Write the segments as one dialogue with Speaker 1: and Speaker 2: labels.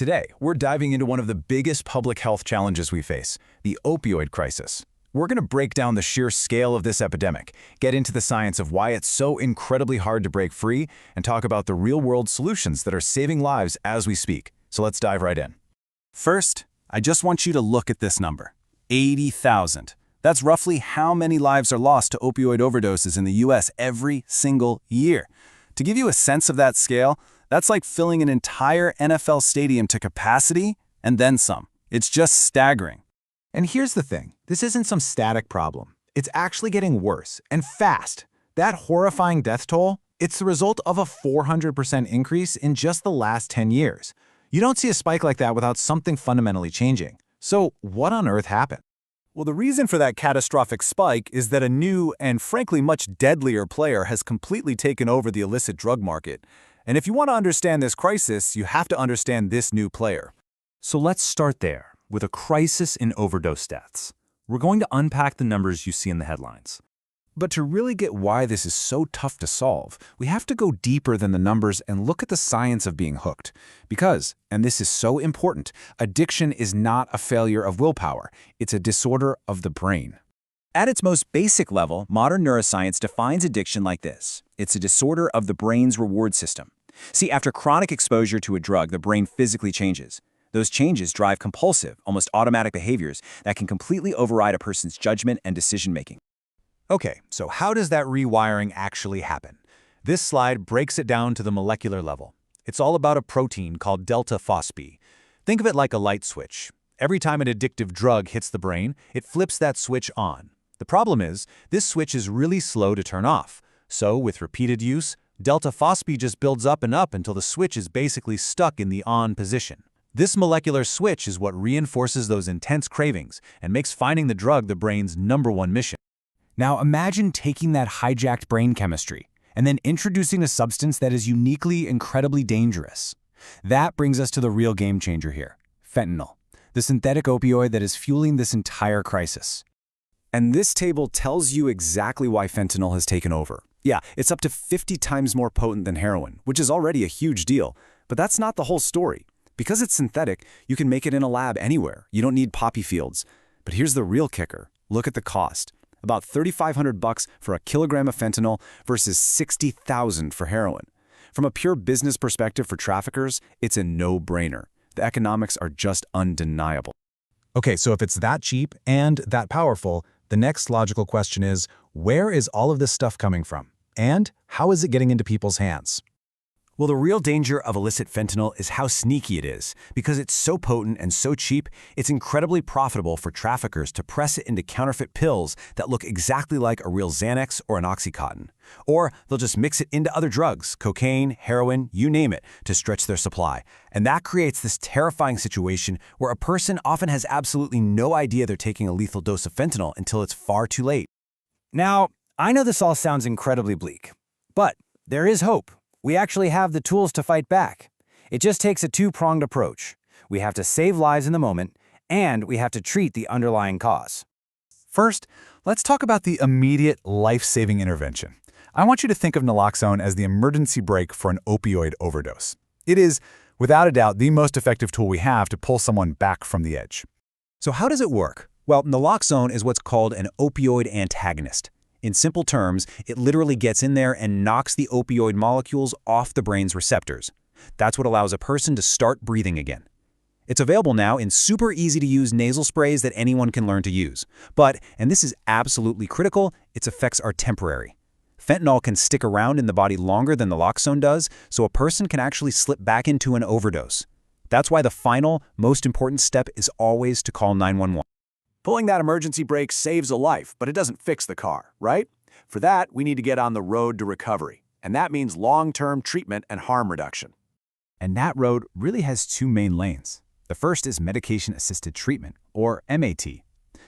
Speaker 1: Today, we're diving into one of the biggest public health challenges we face, the opioid crisis. We're going to break down the sheer scale of this epidemic, get into the science of why it's so incredibly hard to break free, and talk about the real-world solutions that are saving lives as we speak. So let's dive right in. First, I just want you to look at this number, 80,000. That's roughly how many lives are lost to opioid overdoses in the US every single year. To give you a sense of that scale, that's like filling an entire NFL stadium to capacity and then some. It's just staggering.
Speaker 2: And here's the thing, this isn't some static problem. It's actually getting worse, and fast. That horrifying death toll, it's the result of a 400% increase in just the last 10 years. You don't see a spike like that without something fundamentally changing. So what on earth happened?
Speaker 3: Well, the reason for that catastrophic spike is that a new and frankly much deadlier player has completely taken over the illicit drug market. And if you want to understand this crisis, you have to understand this new player.
Speaker 4: So let's start there, with a crisis in overdose deaths. We're going to unpack the numbers you see in the headlines.
Speaker 1: But to really get why this is so tough to solve, we have to go deeper than the numbers and look at the science of being hooked. Because, and this is so important, addiction is not a failure of willpower. It's a disorder of the brain.
Speaker 5: At its most basic level, modern neuroscience defines addiction like this. It's a disorder of the brain's reward system. See, after chronic exposure to a drug, the brain physically changes. Those changes drive compulsive, almost automatic behaviors that can completely override a person's judgment and decision-making.
Speaker 2: Okay, so how does that rewiring actually happen? This slide breaks it down to the molecular level. It's all about a protein called delta phosphate. Think of it like a light switch. Every time an addictive drug hits the brain, it flips that switch on. The problem is, this switch is really slow to turn off. So, with repeated use, delta phosphate just builds up and up until the switch is basically stuck in the on position. This molecular switch is what reinforces those intense cravings and makes finding the drug the brain's #1 mission.
Speaker 6: Now imagine taking that hijacked brain chemistry and then introducing a substance that is uniquely, incredibly dangerous. That brings us to the real game changer here, fentanyl, the synthetic opioid that is fueling this entire crisis.
Speaker 1: And this table tells you exactly why fentanyl has taken over. Yeah, it's up to 50 times more potent than heroin, which is already a huge deal. But that's not the whole story. Because it's synthetic, you can make it in a lab anywhere. You don't need poppy fields. But here's the real kicker. Look at the cost. About $3,500 for a kilogram of fentanyl versus $60,000 for heroin. From a pure business perspective for traffickers, it's a no-brainer. The economics are just undeniable.
Speaker 2: Okay, so if it's that cheap and that powerful, the next logical question is, where is all of this stuff coming from? And how is it getting into people's hands?
Speaker 5: Well, the real danger of illicit fentanyl is how sneaky it is. Because it's so potent and so cheap, it's incredibly profitable for traffickers to press it into counterfeit pills that look exactly like a real Xanax or an Oxycontin. Or they'll just mix it into other drugs, cocaine, heroin, you name it, to stretch their supply. And that creates this terrifying situation where a person often has absolutely no idea they're taking a lethal dose of fentanyl until it's far too late.
Speaker 6: Now, I know this all sounds incredibly bleak, but there is hope. We actually have the tools to fight back. It just takes a two-pronged approach. We have to save lives in the moment, and we have to treat the underlying cause.
Speaker 2: First, let's talk about the immediate life-saving intervention. I want you to think of naloxone as the emergency brake for an opioid overdose. It is, without a doubt, the most effective tool we have to pull someone back from the edge.
Speaker 5: So how does it work? Well, naloxone is what's called an opioid antagonist. In simple terms, it literally gets in there and knocks the opioid molecules off the brain's receptors. That's what allows a person to start breathing again. It's available now in super easy-to-use nasal sprays that anyone can learn to use. But, and this is absolutely critical, its effects are temporary. Fentanyl can stick around in the body longer than naloxone does, so a person can actually slip back into an overdose. That's why the final, most important step is always to call 911.
Speaker 3: Pulling that emergency brake saves a life, but it doesn't fix the car, right? For that, we need to get on the road to recovery. And that means long-term treatment and harm reduction.
Speaker 2: And that road really has two main lanes. The first is medication-assisted treatment, or MAT.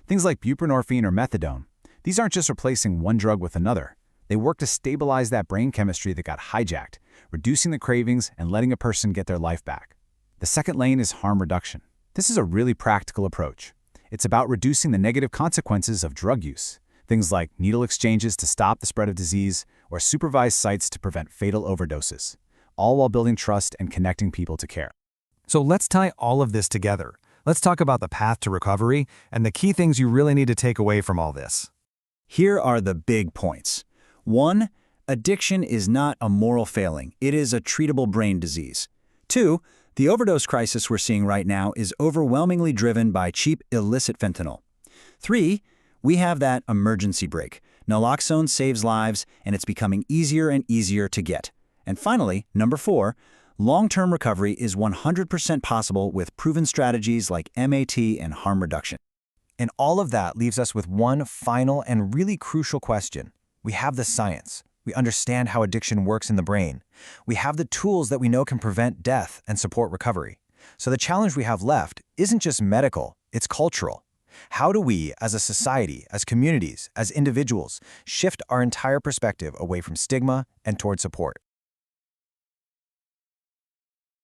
Speaker 2: Things like buprenorphine or methadone. These aren't just replacing one drug with another. They work to stabilize that brain chemistry that got hijacked, reducing the cravings and letting a person get their life back. The second lane is harm reduction. This is a really practical approach. It's about reducing the negative consequences of drug use, things like needle exchanges to stop the spread of disease or supervised sites to prevent fatal overdoses, all while building trust and connecting people to care. So let's tie all of this together. Let's talk about the path to recovery and the key things you really need to take away from all this.
Speaker 5: Here are the big points. 1. Addiction is not a moral failing. It is a treatable brain disease. 2. The overdose crisis we're seeing right now is overwhelmingly driven by cheap, illicit fentanyl. 3. We have that emergency brake. Naloxone saves lives, and it's becoming easier and easier to get. And finally, number 4, long-term recovery is 100% possible with proven strategies like MAT and harm reduction.
Speaker 6: And all of that leaves us with one final and really crucial question. We have the science. We understand how addiction works in the brain. We have the tools that we know can prevent death and support recovery. So the challenge we have left isn't just medical, it's cultural. How do we, as a society, as communities, as individuals, shift our entire perspective away from stigma and toward support?